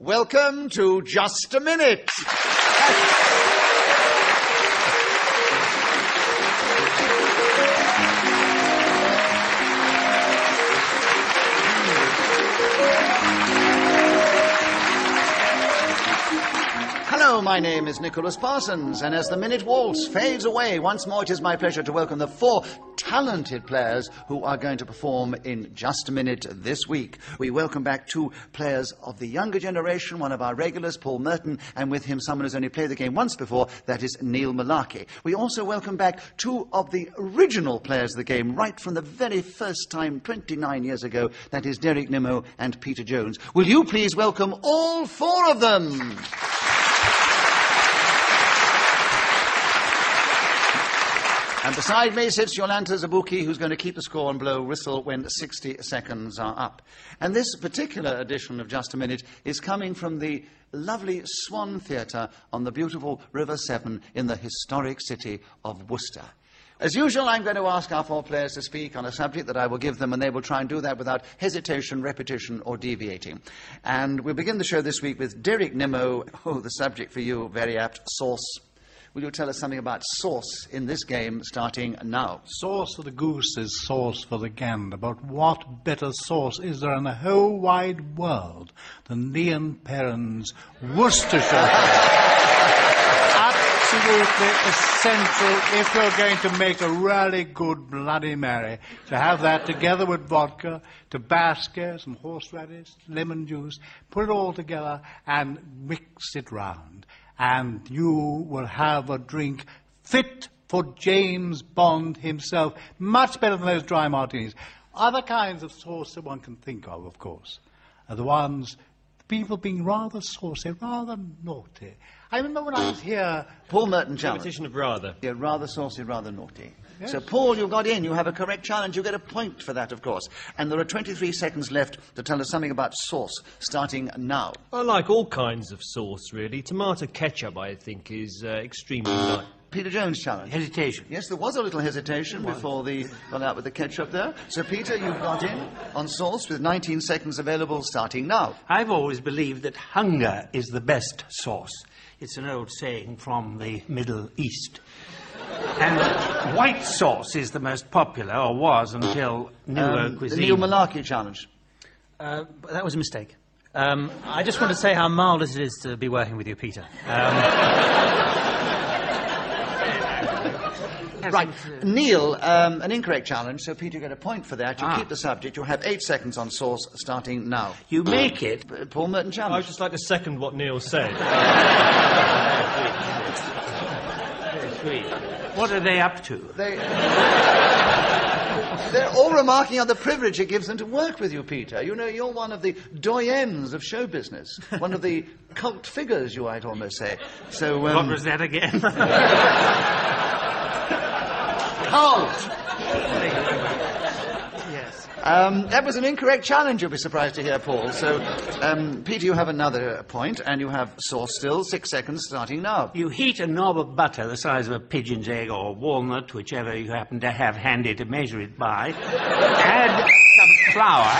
Welcome to Just a Minute. Hello, my name is Nicholas Parsons, and as the minute waltz fades away, once more it is my pleasure to welcome the four talented players who are going to perform in Just a Minute this week. We welcome back two players of the younger generation, one of our regulars, Paul Merton, and with him someone who's only played the game once before, that is Neil Malarkey. We also welcome back two of the original players of the game, right from the very first time, 29 years ago, that is Derek Nimmo and Peter Jones. Will you please welcome all four of them? And beside me sits Yolanta Zabuki, who's going to keep the score and blow whistle when 60 seconds are up. And this particular edition of Just a Minute is coming from the lovely Swan Theatre on the beautiful River Severn in the historic city of Worcester. As usual, I'm going to ask our four players to speak on a subject that I will give them, and they will try and do that without hesitation, repetition, or deviating. And we'll begin the show this week with Derek Nimmo. Oh, the subject for you, very apt, sauce. Will you tell us something about sauce in this game, starting now? Sauce for the goose is sauce for the gander. But what better sauce is there in the whole wide world than Leon Perrin's Worcestershire? Absolutely essential if you're going to make a really good Bloody Mary. To have that together with vodka, Tabasco, some horseradish, lemon juice, put it all together and mix it round. And you will have a drink fit for James Bond himself. Much better than those dry martinis. Other kinds of sauce that one can think of course, are the ones, people being rather saucy, rather naughty. I remember when I was here... Paul Merton challenge. Competition of rather. Yeah, rather saucy, rather naughty. Yes. So, Paul, you got in. You have a correct challenge. You get a point for that, of course. And there are 23 seconds left to tell us something about sauce, starting now. I like all kinds of sauce, really. Tomato ketchup, I think, is extremely nice. Peter Jones' challenge. Hesitation. Yes, there was a little hesitation before the gone out with the ketchup there. So, Peter, you've got in on sauce with 19 seconds available, starting now. I've always believed that hunger is the best sauce. It's an old saying from the Middle East. And white sauce is the most popular, or was until newer cuisine. The Neil Malarkey challenge. That was a mistake. I just want to say how marvellous it is to be working with you, Peter. Right. Neil, an incorrect challenge, so Peter, you get a point for that. You keep the subject. You'll have 8 seconds on sauce, starting now. You make it. Paul Merton challenge. I'd just like to second what Neil said. Very sweet. What are they up to? They're all remarking on the privilege it gives them to work with you, Peter. You know, you're one of the doyens of show business. One of the cult figures, you might almost say. So, What was that again? Cult! Yes. That was an incorrect challenge, you'll be surprised to hear, Paul. So, Peter, you have another point, and you have sauce still. 6 seconds, starting now. You heat a knob of butter the size of a pigeon's egg or walnut, whichever you happen to have handy to measure it by. Add some flour.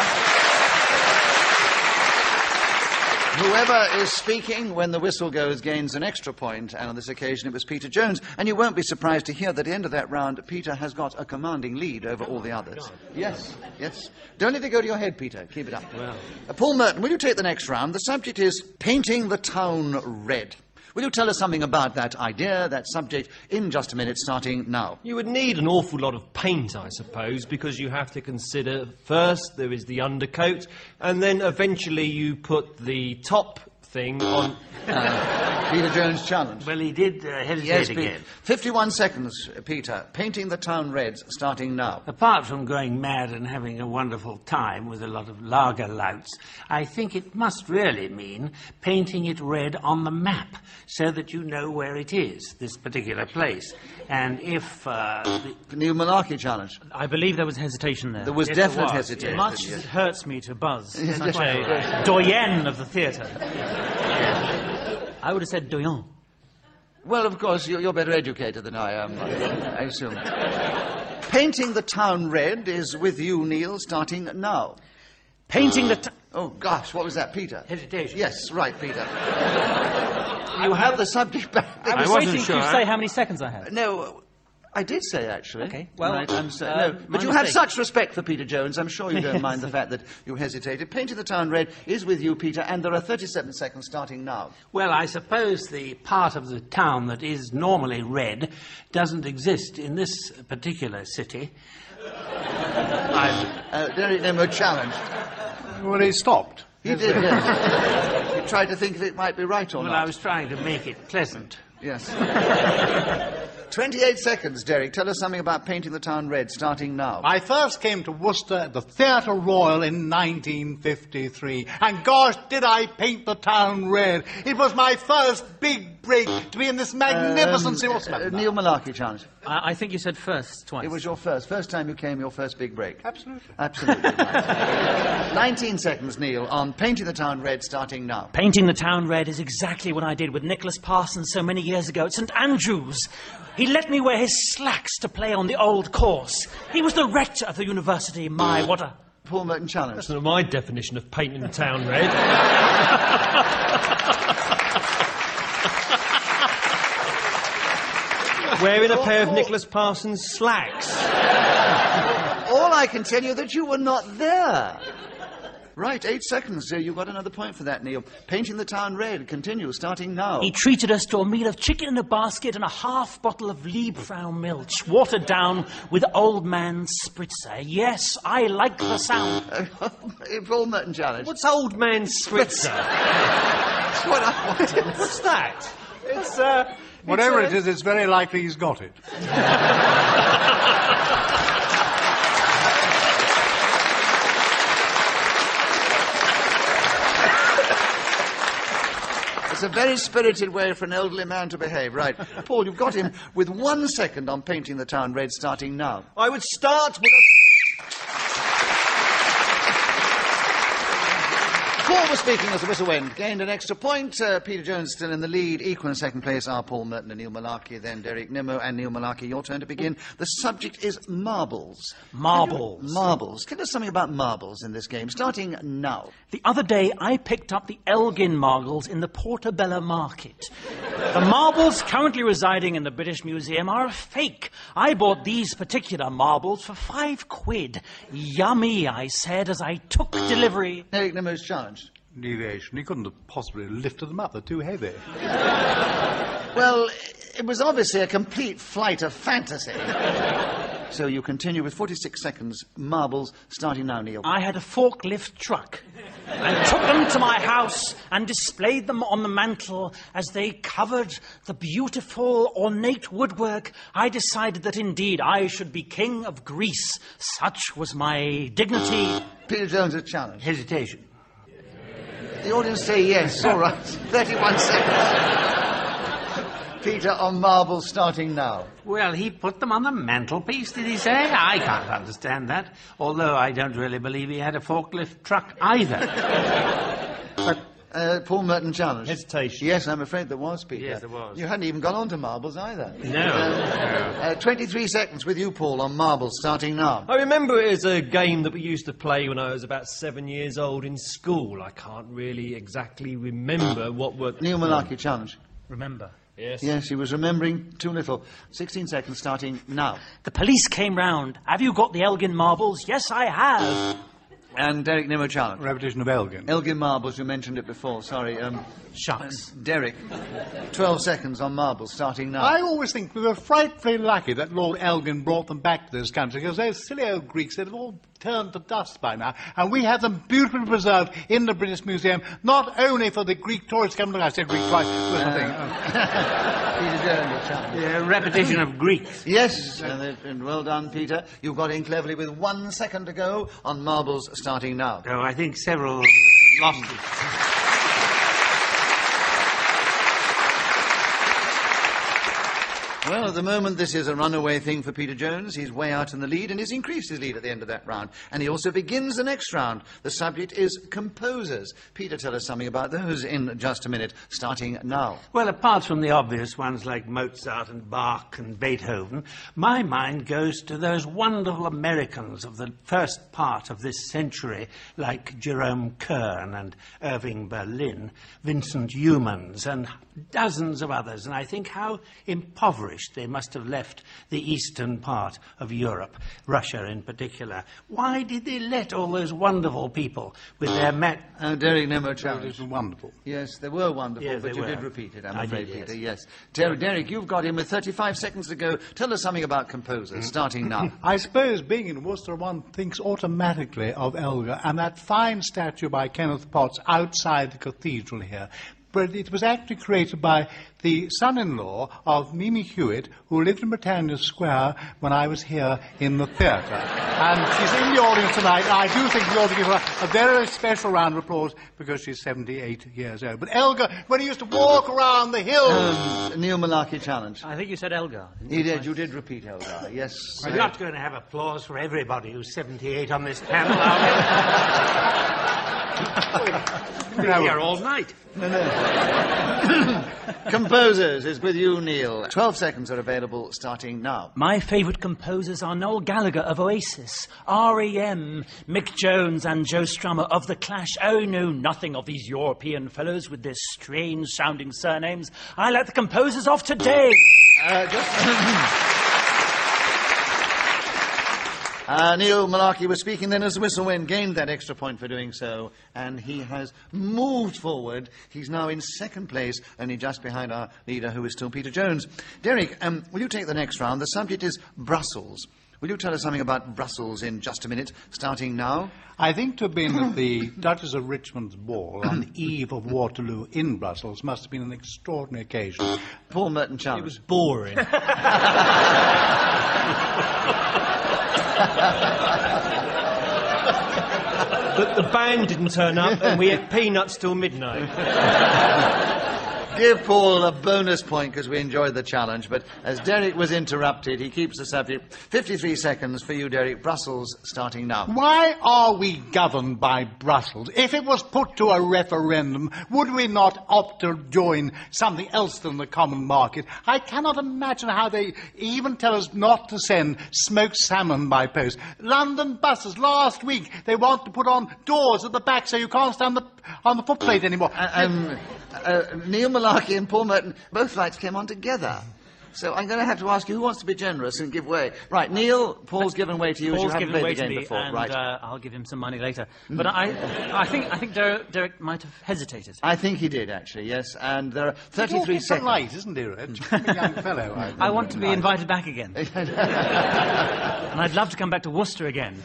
Whoever is speaking when the whistle goes gains an extra point, and on this occasion it was Peter Jones. And you won't be surprised to hear that at the end of that round, Peter has got a commanding lead over all the others. Yes, yes. Don't let it go to your head, Peter. Keep it up. Well. Paul Merton, will you take the next round? The subject is painting the town red. Will you tell us something about that idea, that subject, in just a minute, starting now? You would need an awful lot of paint, I suppose, because you have to consider first there is the undercoat, and then eventually you put the top thing on... Peter Jones' challenge. Well, he did hesitate Yes, again. 51 seconds, Peter. Painting the town red, starting now. Apart from going mad and having a wonderful time with a lot of lager louts, I think it must really mean painting it red on the map so that you know where it is, this particular place. And if... The Neil Malarkey challenge. I believe there was hesitation there. There was Yes, definite there was, hesitation. Much as it hurts me to buzz. Yes. Such a doyen of the theatre. I would have said doyen. Well, of course, you're better educated than I am, I assume. Painting the town red is with you, Neil, starting now. Painting the... Oh, gosh, what was that, Peter? Hesitation. Yes, right, Peter. You have the subject back. I was wasn't waiting for sure. you to say how many seconds I had. No, I did say, actually. Okay, well, Right, I'm so, my no, but you have mistake. such respect for Peter Jones, I'm sure you don't mind the fact that you hesitated. Painting the Town Red is with you, Peter, and there are 37 seconds starting now. Well, I suppose the part of the town that is normally red doesn't exist in this particular city. Derek Nimmo challenged. Well, he stopped. He did, yes. He tried to think if it might be right or Well, not. I was trying to make it pleasant. Yes. 28 seconds, Derek. Tell us something about Painting the Town Red, starting now. I first came to Worcester at the Theatre Royal in 1953, and gosh, did I paint the town red. It was my first big break to be in this magnificent city. Neil Malarkey challenge. I think you said first twice. It was your first time you came, your first big break. Absolutely. Absolutely. 19 seconds, Neil, on Painting the Town Red, starting now. Painting the town red is exactly what I did with Nicholas Parsons so many years ago at St Andrews. He let me wear his slacks to play on the old course. He was the rector of the university. My, what a... Paul Merton challenge. That's not my definition of painting the town red. Wearing a pair of Nicholas Parsons slacks. All I can tell you that you were not there. Right, 8 seconds. You got another point for that, Neil. Painting the Town Red. Continue, starting now. He treated us to a meal of chicken in a basket and a half bottle of Liebfrau Milch, watered down with old man spritzer. Yes, I like the sound. Paul Merton challenge. What's old man spritzer? That's what I wanted. What's that? It's, Whatever it is, it's very likely he's got it. It's a very spirited way for an elderly man to behave. Right. Paul, you've got him with 1 second on Painting the Town Red, starting now. I would start with a... Paul was speaking as the whistle went. Gained an extra point. Peter Jones still in the lead. Equal in second place are Paul Merton and Neil Malarkey. Then Derek Nimmo and Neil Malarkey. Your turn to begin. The subject is marbles. Marbles. Marbles. Tell us something about marbles in this game, starting now. The other day, I picked up the Elgin marbles in the Portobello Market. The marbles currently residing in the British Museum are a fake. I bought these particular marbles for £5. Yummy, I said as I took delivery. Derek Nimmo's challenged. Deviation. He couldn't have possibly lifted them up. They're too heavy. Well, it was obviously a complete flight of fantasy. So you continue with 46 seconds. Marbles, starting now, Neil. I had a forklift truck and took them to my house and displayed them on the mantel as they covered the beautiful, ornate woodwork. I decided that indeed I should be king of Greece. Such was my dignity. Peter Jones has challenged. Hesitation. The audience say yes. All right. 31 seconds. Peter on marbles, starting now. Well, he put them on the mantelpiece, did he say? I can't understand that, although I don't really believe he had a forklift truck either. But Paul Merton challenged. Hesitation. Yes, I'm afraid there was, Peter. Yes, there was. You hadn't even gone on to marbles either. No. 23 seconds with you, Paul, on marbles, starting now. I remember it as a game that we used to play when I was about 7 years old in school. I can't really exactly remember what were... Neil Malarkey challenge. Remember. Yes. Yes, he was remembering too little. 16 seconds, starting now. The police came round. Have you got the Elgin marbles? Yes, I have. And Derek Nimmo challenge. Repetition of Elgin. Elgin marbles, you mentioned it before. Sorry. Shucks. Derek, 12 seconds on marbles, starting now. I always think we were frightfully lucky that Lord Elgin brought them back to this country, because those silly old Greeks, they'd have all turned to dust by now. And we have them beautifully preserved in the British Museum, not only for the Greek tourists to come to look. I said Greek twice. Peter Jones, challenge. Repetition of Greeks. Yes, and well done, Peter. You got in cleverly with 1 second to go on marbles, starting now. Oh, I think several lost it. Well, at the moment, this is a runaway thing for Peter Jones. He's way out in the lead, and he's increased his lead at the end of that round. And he also begins the next round. The subject is composers. Peter, tell us something about those in just a minute, starting now. Well, apart from the obvious ones like Mozart and Bach and Beethoven, my mind goes to those wonderful Americans of the first part of this century, like Jerome Kern and Irving Berlin, Vincent Youmans, and dozens of others. And I think how impoverished they must have left the eastern part of Europe, Russia in particular. Why did they let all those wonderful people with their Derek Nimmo It challenge. was wonderful. Yes, they were wonderful, Yes, but they you were. did repeat it, I'm I afraid, did, Peter, yes. yes. Derek, you've got him with 35 seconds to go. Tell us something about composers, starting now. I suppose, being in Worcester, one thinks automatically of Elgar and that fine statue by Kenneth Potts outside the cathedral here. But it was actually created by the son-in-law of Mimi Hewitt, who lived in Britannia Square when I was here in the theatre. And she's in the audience tonight. I do think we ought to give her a very special round of applause because she's 78 years old. But Elgar, when he used to walk around the hills... Neil Malarkey challenge. I think you said Elgar. He did, you did repeat Elgar, yes. We're not going to have applause for everybody who's 78 on this panel, are we? We're here all night. Composers is with you, Neil. 12 seconds are available, starting now. My favourite composers are Noel Gallagher of Oasis, R.E.M., Mick Jones and Joe Strummer of The Clash. Oh, no, nothing of these European fellows with their strange-sounding surnames. I like the composers of today. Neil Malarkey was speaking then as the whistle went, gained that extra point for doing so, and he has moved forward. He's now in second place, only just behind our leader, who is still Peter Jones. Derek, will you take the next round? The subject is Brussels. Will you tell us something about Brussels in just a minute, starting now? I think to have been at the Duchess of Richmond's ball on the eve of Waterloo in Brussels must have been an extraordinary occasion. Paul Merton It challenge. was boring. The band didn't turn up, and we had peanuts till midnight. Give Paul a bonus point because we enjoyed the challenge, but as Derek was interrupted, he keeps the subject. 53 seconds for you, Derek. Brussels, starting now. Why are we governed by Brussels? If it was put to a referendum, would we not opt to join something else than the common market? I cannot imagine how they even tell us not to send smoked salmon by post. London buses, last week, they want to put on doors at the back so you can't stand on the footplate anymore. Neil Malarkey and Paul Merton, both flights came on together. So I'm going to have to ask you who wants to be generous and give way. Right, Neil, Paul's given way to you Paul's as you haven't given played way the to game me, before. and Right. I'll give him some money later. But I think Derek might have hesitated. I think he did, actually, yes. And there are 33 It's seconds. polite, isn't he, Red? A young fellow. I want to be invited back again. And I'd love to come back to Worcester again.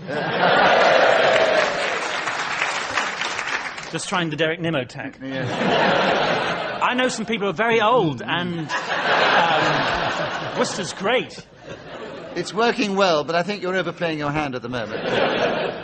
Just trying the Derek Nimmo tack. I know some people who are very old, and Worcester's great. It's working well, but I think you're overplaying your hand at the moment.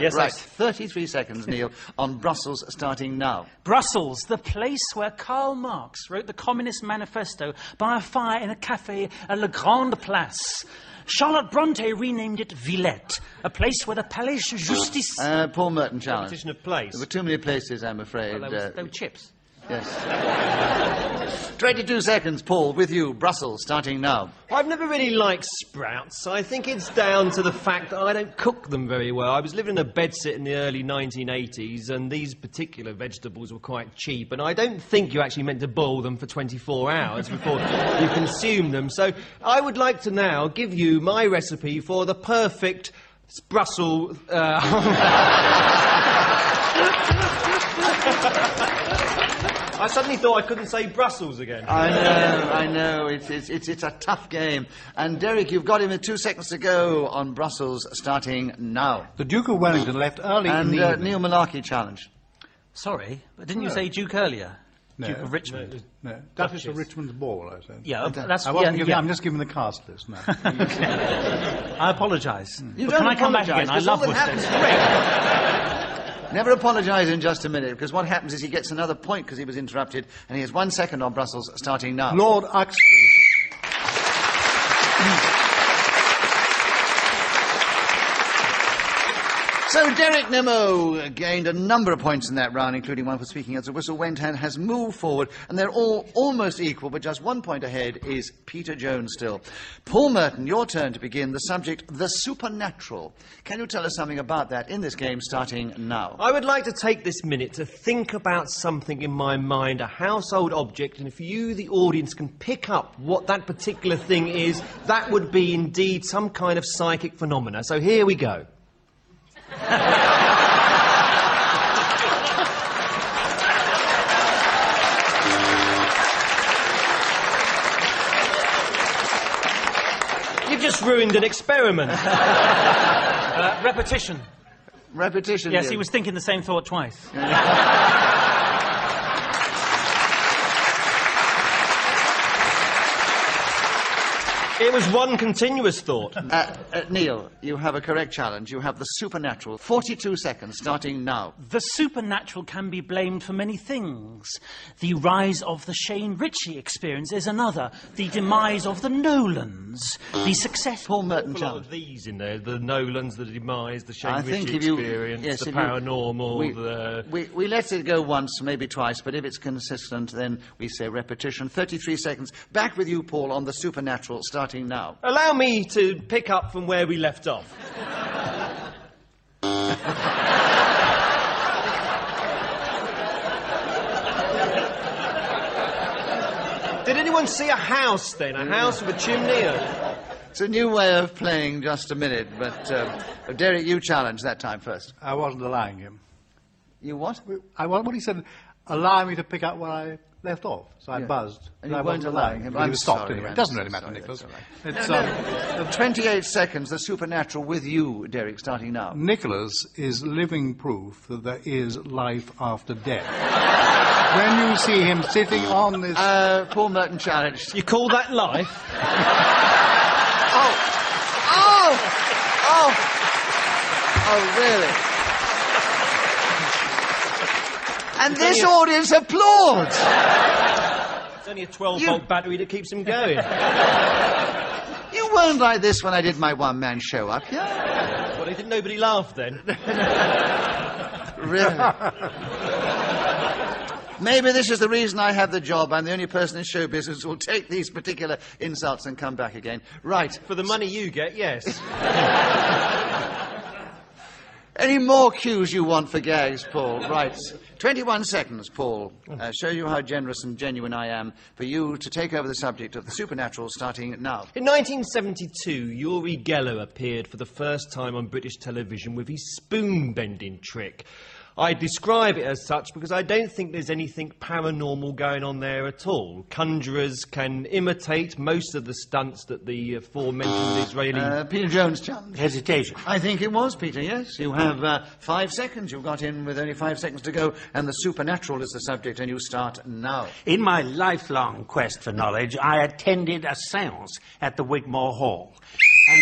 Yes, Right, 33 seconds, Neil, on Brussels, starting now. Brussels, the place where Karl Marx wrote the Communist Manifesto by a fire in a café at La Grande Place. Charlotte Bronte renamed it Villette, a place where the Palais de Justice... Paul Merton challenge. Competition of place. There were too many places, I'm afraid. there were chips. Yes. 22 seconds, Paul, with you. Brussels, starting now. I've never really liked sprouts. I think it's down to the fact that I don't cook them very well. I was living in a bedsit in the early 1980s, and these particular vegetables were quite cheap, and I don't think you actually meant to boil them for 24 hours before you consume them. So I would like to now give you my recipe for the perfect Brussels... I suddenly thought I couldn't say Brussels again. I know. It's a tough game. And Derek, you've got him with 2 seconds to go on Brussels, starting now. The Duke of Wellington left early in And the evening. Neil Malarkey challenge. Sorry, but didn't you say Duke earlier? No. Duke of Richmond. No, Duchess of Richmond's ball, I said. Yeah, that's... I wasn't giving, yeah. I'm just giving the cast list now. I apologise. You But don't can I come back apologise, again? I 'cause love all that Worcester. happens- Never apologise in just a minute, because what happens is he gets another point because he was interrupted, and he has 1 second on Brussels, starting now. Lord Uxbridge. So Derek Nimmo gained a number of points in that round, including one for speaking as the whistle went, and has moved forward, and they're all almost equal, but just 1 point ahead is Peter Jones still. Paul Merton, your turn to begin. The subject, the supernatural. Can you tell us something about that in this game, starting now? I would like to take this minute to think about something in my mind, a household object, and if you, the audience, can pick up what that particular thing is, that would be indeed some kind of psychic phenomena. So here we go. You've just ruined an experiment. Repetition. Repetition. Yes, he was thinking the same thought twice. It was one continuous thought. Neil, you have a correct challenge. You have the supernatural. 42 seconds, starting now. The supernatural can be blamed for many things. The rise of the Shane Ritchie experience is another. The demise of the Nolans. The success... Paul Merton A lot challenge. of these in there. The Nolans, the demise, the Shane I think Ritchie if you- experience, yes, the if you- paranormal, We let it go once, maybe twice, but if it's consistent, then we say repetition. 33 seconds. Back with you, Paul, on the supernatural, starting now. Allow me to pick up from where we left off. Did anyone see a house then? A house with a chimney? It's a new way of playing just a minute, but Derek, you challenge that time first. I wasn't allowing him. You what? What he said, allow me to pick up where I left off. So I buzzed. And you I weren't wasn't allowing him. But he I'm was stopped sorry, anyway. I'm It doesn't so really matter, sorry, Nicholas. that's all right. It's, 28 seconds, the supernatural with you, Derek, starting now. Nicholas is living proof that there is life after death. When you see him sitting on this... Paul Merton challenged. You call that life? Oh, really? And this audience applauds. It's only a 12-volt battery that keeps him going. You weren't like this when I did my one-man show up here. Well, didn't nobody laugh then? Really? Maybe this is the reason I have the job. I'm the only person in show business who will take these particular insults and come back again. Right. For the money you get, yes. Any more cues you want for gags, Paul? Right. 21 seconds, Paul. Show you how generous and genuine I am for you to take over the subject of the supernatural starting now. In 1972, Uri Geller appeared for the first time on British television with his spoon-bending trick. I describe it as such because I don't think there's anything paranormal going on there at all. Conjurers can imitate most of the stunts that the aforementioned Israeli... Peter Jones challenge. Hesitation. I think it was, Peter, yes. You have 5 seconds. You've got in with only 5 seconds to go, and the supernatural is the subject, and you start now. In my lifelong quest for knowledge, I attended a séance at the Wigmore Hall. And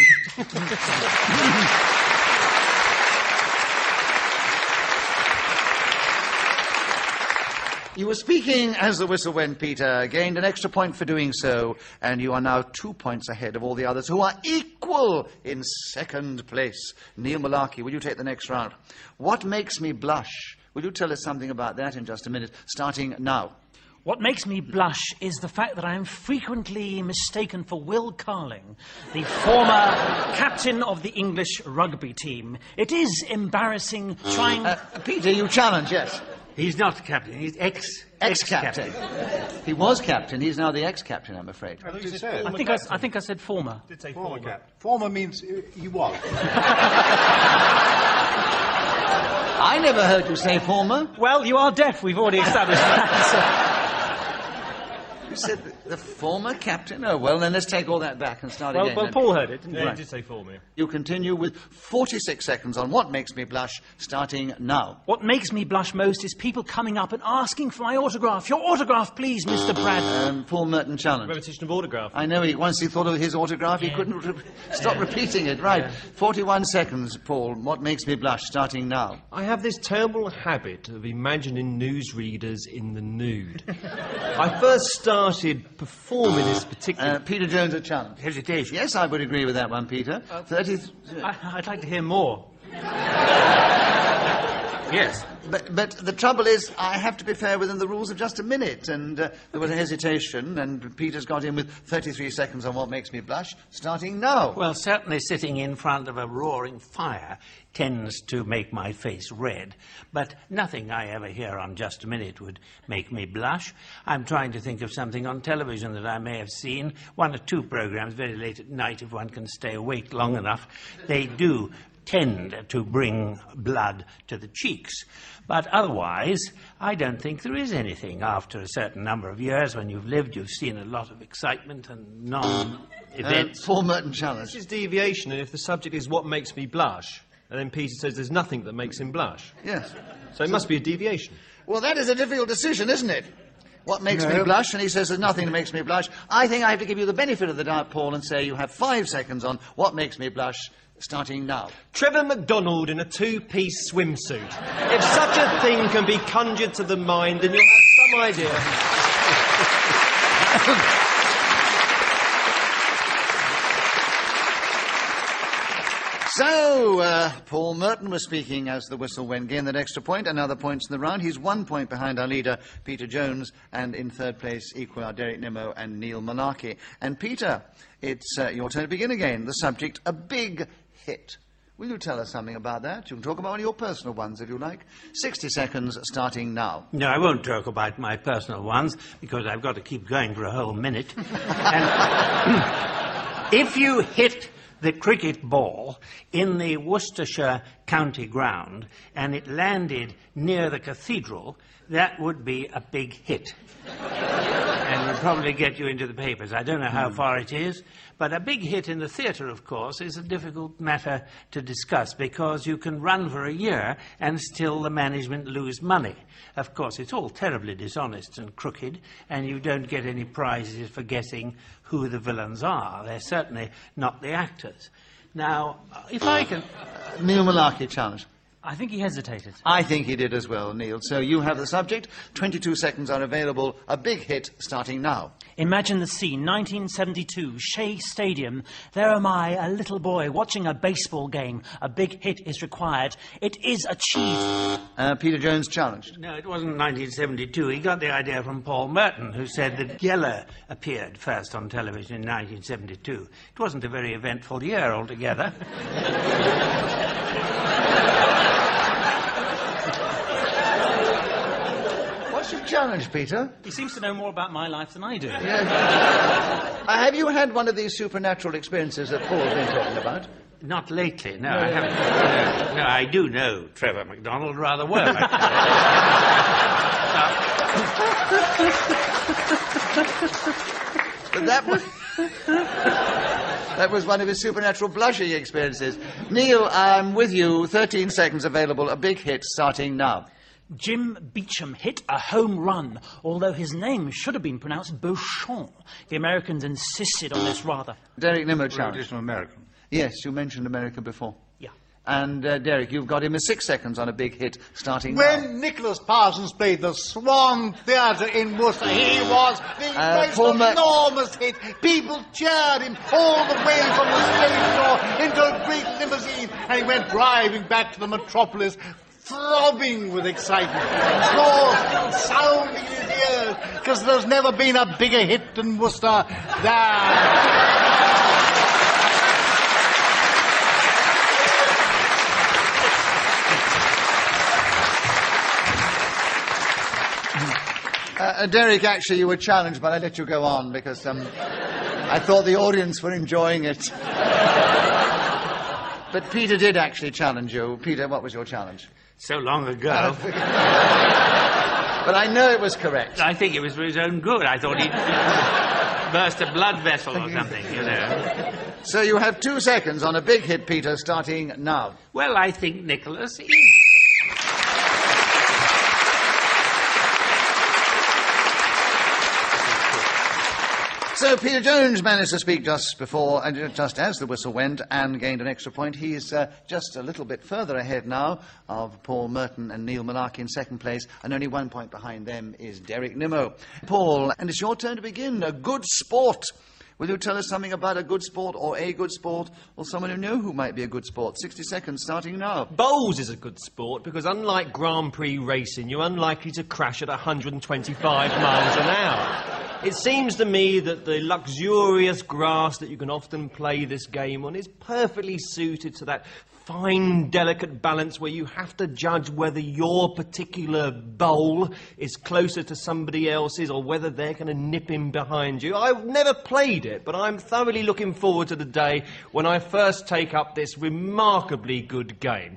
You were speaking as the whistle went, Peter. Gained an extra point for doing so, and you are now 2 points ahead of all the others, who are equal in second place. Neil Malarkey, will you take the next round? What makes me blush? Will you tell us something about that in just a minute, starting now? What makes me blush is the fact that I am frequently mistaken for Will Carling, the former captain of the English rugby team. It is embarrassing trying... Peter, you challenge, yes. He's not the captain, he's Ex-captain. He was captain, he's now the ex-captain, I'm afraid. That's what he said. I think I said former. Did say Former captain. Former means he was. I never heard you say former. Well, you are deaf. We've already established that. You said the former captain? Oh, well, then let's take all that back and start Well, again. then. Paul heard it, didn't he? Yeah, he did say for me. You continue with 46 seconds on What Makes Me Blush, starting now. What makes me blush most is people coming up and asking for my autograph. Your autograph, please, Mr. Brad. Paul Merton challenge. Repetition of autograph. I know once he thought of his autograph, he couldn't stop repeating it. Right. 41 seconds, Paul. What makes me blush, starting now. I have this terrible habit of imagining newsreaders in the nude. I first started started performing this particular... Peter Jones, a challenge. Hesitation. Yes, I would agree with that one, Peter. 30... I'd like to hear more. Yes. But the trouble is, I have to be fair within the rules of just a minute, and there was a hesitation, and Peter's got in with 33 seconds on What Makes Me Blush, starting now. Well, certainly sitting in front of a roaring fire tends to make my face red, but nothing I ever hear on Just a Minute would make me blush. I'm trying to think of something on television that I may have seen, 1 or 2 programs very late at night if one can stay awake long enough. They do tend to bring blood to the cheeks. But otherwise, I don't think there is anything. After a certain number of years, when you've lived, you've seen a lot of excitement and non-events. Paul Merton challenge. This is deviation, and if the subject is what makes me blush, and then Peter says there's nothing that makes him blush. Yes. So it must be a deviation. Well, that is a difficult decision, isn't it? What makes me blush? And he says there's nothing that makes me blush. I think I have to give you the benefit of the doubt, Paul, and say you have 5 seconds on What Makes Me Blush, starting now. Trevor McDonald in a 2-piece swimsuit. If such a thing can be conjured to the mind, then you'll have some idea. So, Paul Merton was speaking as the whistle went. Gained that extra point and other points in the round. He's 1 point behind our leader, Peter Jones, and in third place, equal are Derek Nimmo and Neil Malarkey. And Peter, it's your turn to begin again. The subject, a big hit. Will you tell us something about that? You can talk about one of your personal ones if you like. 60 seconds starting now. No, I won't talk about my personal ones, because I've got to keep going for a whole minute. And if you hit the cricket ball in the Worcestershire County ground and it landed near the cathedral, that would be a big hit. And would probably get you into the papers. I don't know how far it is, but a big hit in the theatre, of course, is a difficult matter to discuss, because you can run for a year and still the management lose money. Of course, it's all terribly dishonest and crooked, and you don't get any prizes for guessing who the villains are. They're certainly not the actors. Now, if I can... Neil Malarkey challenge. I think he hesitated. I think he did as well, Neil. So you have the subject. 22 seconds are available. A big hit starting now. Imagine the scene, 1972, Shea Stadium. There am I, a little boy, watching a baseball game. A big hit is required. It is achieved. Peter Jones challenged. No, it wasn't 1972. He got the idea from Paul Merton, who said that Geller appeared first on television in 1972. It wasn't a very eventful year altogether. What's your challenge, Peter? He seems to know more about my life than I do. Have you had one of these supernatural experiences that Paul's been talking about? Not lately, no, I haven't. No, I do know Trevor McDonald rather well. But that was one of his supernatural blushing experiences. Neil, I'm with you. 13 seconds available. A big hit starting now. Jim Beecham hit a home run, although his name should have been pronounced Beauchamp. The Americans insisted on this rather. Derek Nimmo challenge. Traditional American. Yes, you mentioned America before. Yeah. And, Derek, you've got him in 6 seconds on a big hit starting now. When Nicholas Parsons played the Swan Theatre in Worcester, he was the most enormous hit. People cheered him all the way from the stage door into a great limousine, and he went driving back to the metropolis, throbbing with excitement, applause sounding in his ears, because there's never been a bigger hit than Worcester. Derek, actually, you were challenged, but I let you go on because I thought the audience were enjoying it. But Peter did actually challenge you. Peter, what was your challenge? So long ago. But I know it was correct. I think it was for his own good. I thought he'd burst a blood vessel or something, you know. So you have 2 seconds on a big hit, Peter, starting now. Well, I think Nicholas is... So Peter Jones managed to speak just before, and just as the whistle went, and gained an extra point. He's just a little bit further ahead now of Paul Merton and Neil Malarkey in second place, and only 1 point behind them is Derek Nimmo. Paul, and it's your turn to begin. A good sport. Will you tell us something about a good sport, or a good sport, or someone who knew who might be a good sport? 60 seconds starting now. Bowls is a good sport because unlike Grand Prix racing, you're unlikely to crash at 125 miles an hour. It seems to me that the luxurious grass that you can often play this game on is perfectly suited to that fine, delicate balance where you have to judge whether your particular bowl is closer to somebody else's or whether they're going to nip in behind you. I've never played it, but I'm thoroughly looking forward to the day when I first take up this remarkably good game.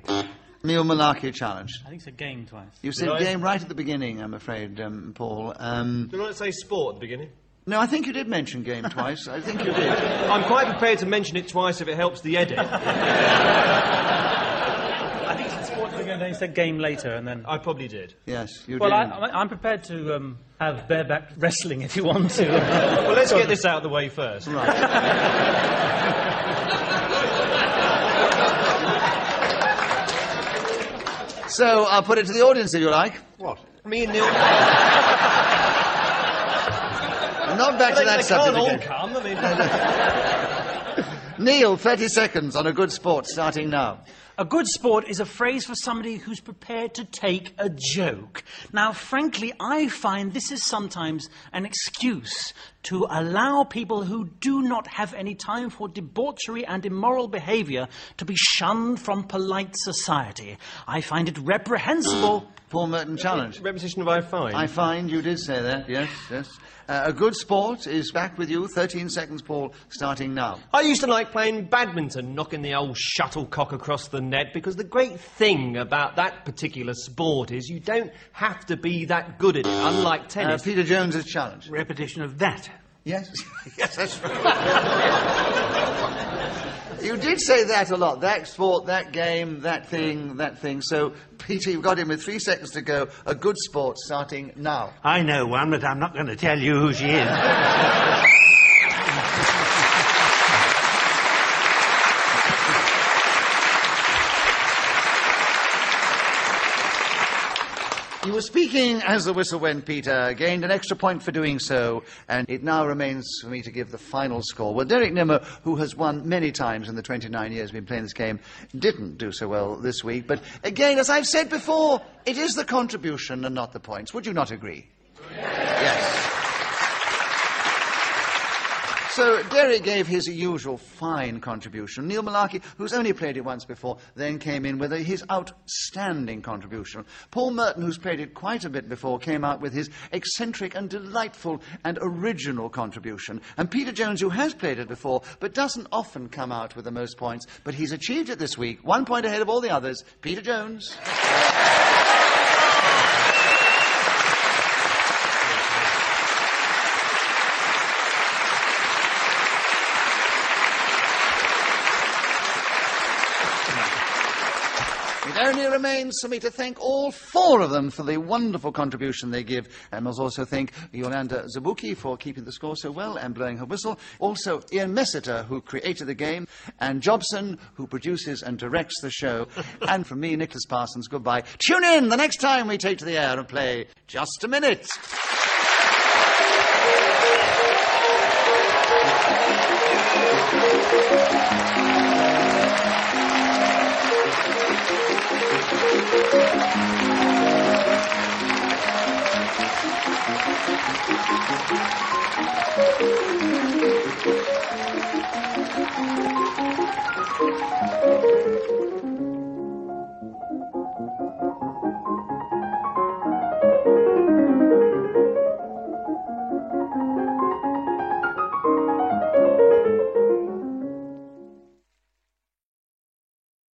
Neil Malarkey challenged. I think it's a game twice. You said game right at the beginning, I'm afraid, Paul. Do you want to say sport at the beginning? No, I think you did mention game twice. I think you did. I'm quite prepared to mention it twice if it helps the edit. I think it's sport and then you said game later, and then... I probably did. Yes, you Well, did. I'm prepared to have bareback wrestling if you want to. Well, let's get this out of the way first. So, I'll put it to the audience if you like. What? Me and Neil... Not back to that subject all again. come. I mean, Neil, 30 seconds on a good sport, starting now. A good sport is a phrase for somebody who's prepared to take a joke. Now, frankly, I find this is sometimes an excuse to allow people who do not have any time for debauchery and immoral behaviour to be shunned from polite society. I find it reprehensible. Paul Merton challenge. repetition of I find. I find you did say that, yes, yes. A good sport is back with you. 13 seconds, Paul, starting now. I used to like playing badminton, knocking the old shuttlecock across the net, because the great thing about that particular sport is you don't have to be that good at it, unlike tennis. Peter Jones's challenge. Repetition of that. Yes, yes, that's right. You did say that a lot. That sport, that game, that thing, that thing. So, Peter, you've got him with 3 seconds to go. A good sport starting now. I know one, but I'm not going to tell you who she is. You were speaking as the whistle went, Peter. Gained an extra point for doing so. And it now remains for me to give the final score. Well, Derek Nimmo, who has won many times in the 29 years we've been playing this game, didn't do so well this week. But again, as I've said before, it is the contribution and not the points. Would you not agree? Yes. So Derek gave his usual fine contribution. Neil Malarkey, who's only played it once before, then came in with his outstanding contribution. Paul Merton, who's played it quite a bit before, came out with his eccentric and delightful and original contribution. And Peter Jones, who has played it before, but doesn't often come out with the most points, but he's achieved it this week. 1 point ahead of all the others. Peter Jones. It only remains for me to thank all 4 of them for the wonderful contribution they give. And must also thank Yolanda Zabuki for keeping the score so well and blowing her whistle. Also Ian Messiter, who created the game. And Jobson, who produces and directs the show. And from me, Nicholas Parsons, goodbye. Tune in the next time we take to the air and play Just a Minute.